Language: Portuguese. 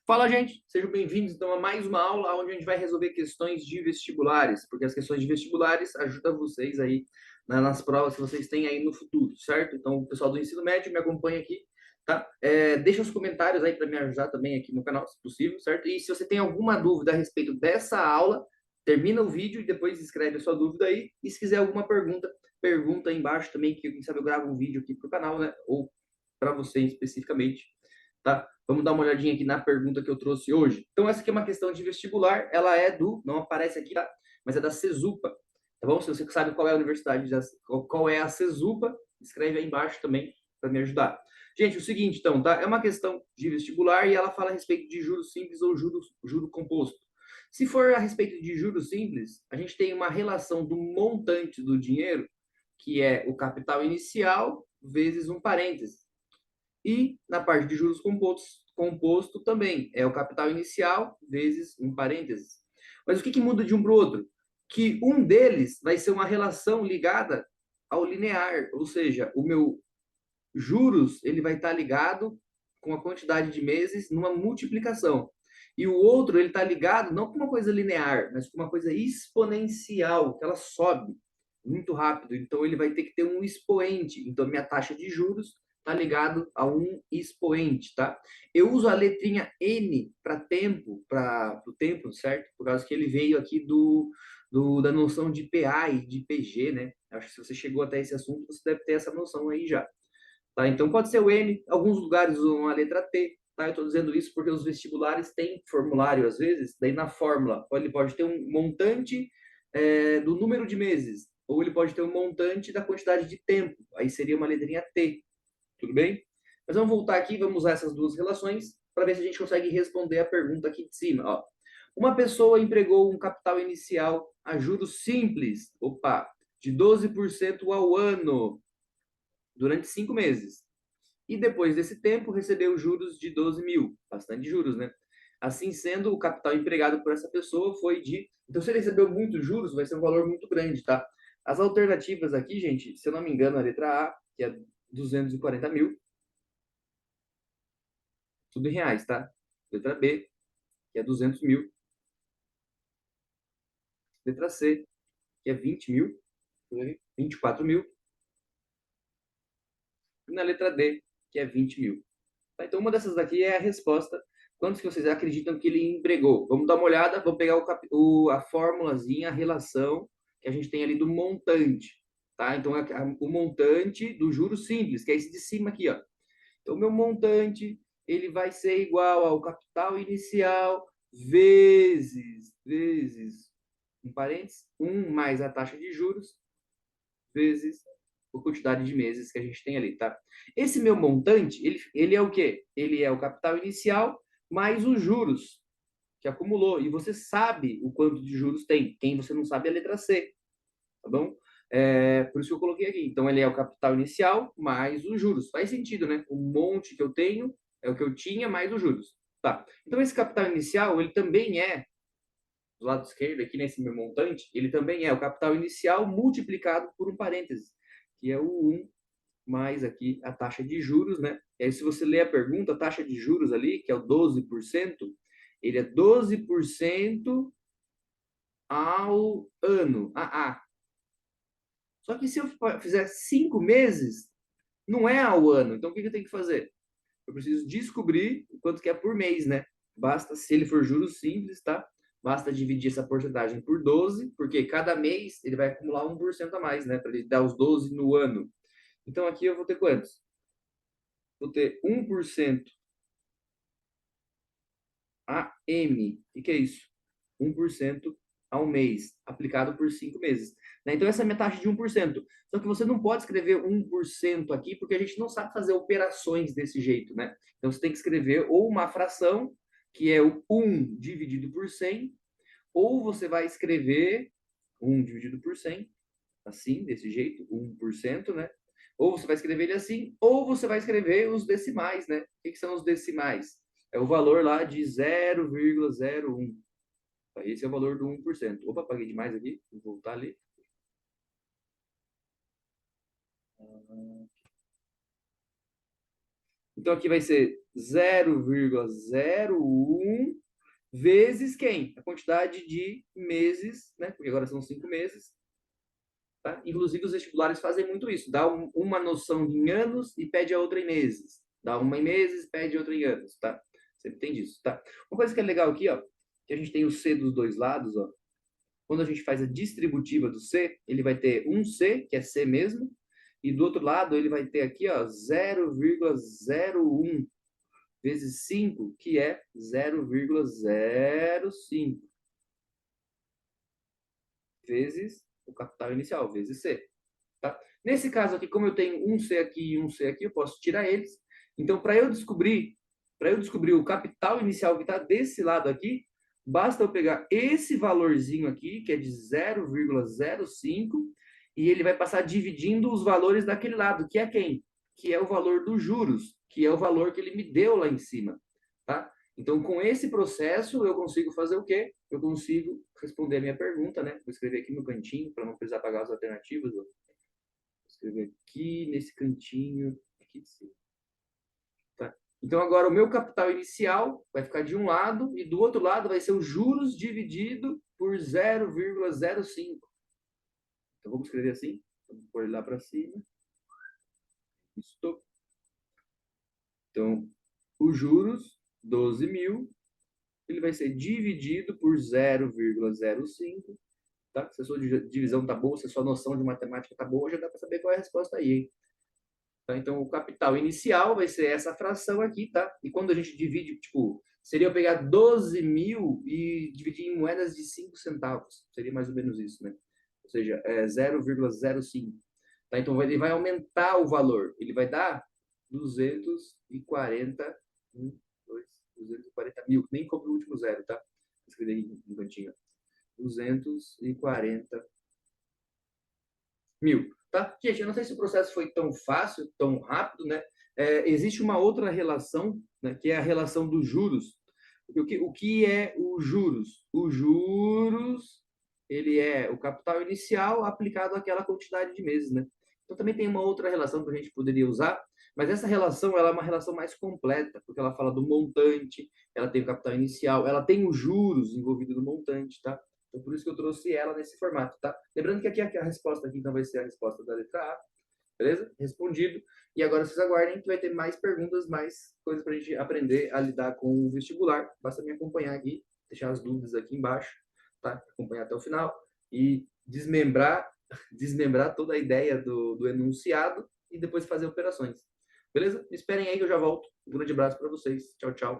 Fala, gente! Sejam bem-vindos então a mais uma aula onde a gente vai resolver questões de vestibulares, porque as questões de vestibulares ajudam vocês aí nas provas que vocês têm aí no futuro, certo? Então, o pessoal do ensino médio me acompanha aqui, tá? Deixa os comentários aí para me ajudar também aqui no canal, se possível, certo? E se você tem alguma dúvida a respeito dessa aula, termina o vídeo e depois escreve a sua dúvida aí. E se quiser alguma pergunta, pergunta aí embaixo também, que quem sabe eu gravo um vídeo aqui pro canal, né? Ou para você especificamente, tá? Vamos dar uma olhadinha aqui na pergunta que eu trouxe hoje. Então, essa aqui é uma questão de vestibular, ela é não aparece aqui, tá? Mas é da CESUPA, tá bom? Se você sabe qual é a universidade, qual é a CESUPA, escreve aí embaixo também para me ajudar. Gente, o seguinte, então, tá? É uma questão de vestibular e ela fala a respeito de juros simples ou juro composto. Se for a respeito de juros simples, a gente tem uma relação do montante do dinheiro, que é o capital inicial vezes um parêntese. E na parte de juros composto também é o capital inicial vezes um parênteses. Mas o que muda de um para o outro? Que um deles vai ser uma relação ligada ao linear, ou seja, o meu juros ele vai estar ligado com a quantidade de meses numa multiplicação. E o outro ele está ligado não com uma coisa linear, mas com uma coisa exponencial, que ela sobe muito rápido. Então ele vai ter que ter um expoente. Então minha taxa de juros está ligado a um expoente, tá? Eu uso a letrinha N para o tempo, certo? Por causa que ele veio aqui da noção de PA e de PG, né? Acho que se você chegou até esse assunto, você deve ter essa noção aí já. Tá? Então pode ser o N, alguns lugares usam a letra T. Tá? Eu estou dizendo isso porque os vestibulares têm formulário às vezes, daí na fórmula ele pode ter um montante do número de meses, ou ele pode ter um montante da quantidade de tempo, aí seria uma letrinha T, tudo bem? Mas vamos voltar aqui, vamos usar essas duas relações para ver se a gente consegue responder a pergunta aqui de cima. Ó. Uma pessoa empregou um capital inicial a juros simples, de 12% ao ano, durante 5 meses. E depois desse tempo recebeu juros de 12 mil, bastante juros, né? Assim sendo, o capital empregado por essa pessoa foi de. Então, se ele recebeu muitos juros, vai ser um valor muito grande, tá? As alternativas aqui, gente, se eu não me engano, a letra A, que é 240 mil, tudo em reais, tá? Letra B, que é 200 mil. Letra C, que é 20 mil, 24 mil. E na letra D, que é 20 mil. Tá? Então, uma dessas daqui é a resposta. Quantos que vocês acreditam que ele empregou? Vamos dar uma olhada, vamos pegar a formulazinha, a relação que a gente tem ali do montante. Tá? Então, o montante do juro simples, que é esse de cima aqui. Ó. Então, o meu montante ele vai ser igual ao capital inicial vezes, um parênteses, 1 mais a taxa de juros, vezes a quantidade de meses que a gente tem ali, tá? Esse meu montante, ele é o quê? Ele é o capital inicial mais os juros que acumulou. E você sabe o quanto de juros tem. Quem você não sabe é a letra C, tá bom? Por isso que eu coloquei aqui. Então, ele é o capital inicial mais os juros. Faz sentido, né? O monte que eu tenho é o que eu tinha mais os juros. Tá. Então, esse capital inicial, ele também é, do lado esquerdo, aqui nesse meu montante, ele também é o capital inicial multiplicado por um parêntese, que é o 1 mais aqui a taxa de juros, né? E aí, se você ler a pergunta, a taxa de juros ali, que é o 12%, ele é 12% ao ano. Só que se eu fizer 5 meses, não é ao ano. Então, o que eu tenho que fazer? Eu preciso descobrir o quanto que é por mês, né? Basta, se ele for juros simples, tá? Basta dividir essa porcentagem por 12, porque cada mês ele vai acumular 1% a mais, né? Para ele dar os 12 no ano. Então, aqui eu vou ter quantos? Vou ter 1% AM. O que é isso? 1% ao mês, aplicado por 5 meses. Né? Então, essa é a minha taxa de 1%. Só que você não pode escrever 1% aqui, porque a gente não sabe fazer operações desse jeito. Né? Então, você tem que escrever ou uma fração, que é o 1 dividido por 100, ou você vai escrever 1 dividido por 100, assim, desse jeito, 1%, né? Ou você vai escrever ele assim, ou você vai escrever os decimais, né? O que são os decimais? É o valor lá de 0,01. Esse é o valor do 1%. Opa, paguei demais aqui. Vou voltar ali. Então, aqui vai ser 0,01 vezes quem? A quantidade de meses, né? Porque agora são 5 meses. Tá? Inclusive, os vestibulares fazem muito isso. Dá uma noção em anos e pede a outra em meses. Dá uma em meses, pede outra em anos, tá? Sempre tem disso, tá? Uma coisa que é legal aqui, ó, que a gente tem o C dos dois lados, ó. Quando a gente faz a distributiva do C, ele vai ter um C, que é C mesmo, e do outro lado ele vai ter aqui, ó, 0,01 vezes 5, que é 0,05 vezes o capital inicial, vezes C. Tá? Nesse caso aqui, como eu tenho um C aqui e um C aqui, eu posso tirar eles. Então, para eu descobrir o capital inicial que está desse lado aqui, basta eu pegar esse valorzinho aqui, que é de 0,05, e ele vai passar dividindo os valores daquele lado, que é quem? Que é o valor dos juros, que é o valor que ele me deu lá em cima. Tá? Então, com esse processo, eu consigo fazer o quê? Eu consigo responder a minha pergunta, né? Vou escrever aqui no cantinho, para não precisar pagar as alternativas. Ó. Vou escrever aqui nesse cantinho, aqui de cima. Tá? Então, agora o meu capital inicial vai ficar de um lado e do outro lado vai ser os juros dividido por 0,05. Então, vamos escrever assim. Vamos pôr lá para cima. Estou. Então, os juros, 12 mil, ele vai ser dividido por 0,05. Tá? Se a sua divisão tá boa, se a sua noção de matemática tá boa, já dá para saber qual é a resposta aí, hein? Tá? Então, o capital inicial vai ser essa fração aqui, tá? E quando a gente divide, tipo, seria eu pegar 12 mil e dividir em moedas de 5 centavos. Seria mais ou menos isso, né? Ou seja, é 0,05. Tá? Então, ele vai aumentar o valor. Ele vai dar 240, 240 mil. Nem cobre o último zero, tá? Vou escrever aí no cantinho. 240 mil. Tá? Gente, eu não sei se o processo foi tão fácil, tão rápido, né? Existe uma outra relação, né, que é a relação dos juros. O que é os juros? Os juros, ele é o capital inicial aplicado àquela quantidade de meses, né? Então também tem uma outra relação que a gente poderia usar, mas essa relação ela é uma relação mais completa, porque ela fala do montante, ela tem o capital inicial, ela tem os juros envolvidos no montante, tá? Então, por isso que eu trouxe ela nesse formato, tá? Lembrando que aqui a resposta aqui então vai ser a resposta da letra A, beleza? Respondido. E agora vocês aguardem que vai ter mais perguntas, mais coisas para a gente aprender a lidar com o vestibular. Basta me acompanhar aqui, deixar as dúvidas aqui embaixo, tá? Acompanhar até o final e desmembrar toda a ideia do enunciado e depois fazer operações. Beleza? Me esperem aí que eu já volto. Um grande abraço para vocês. Tchau, tchau.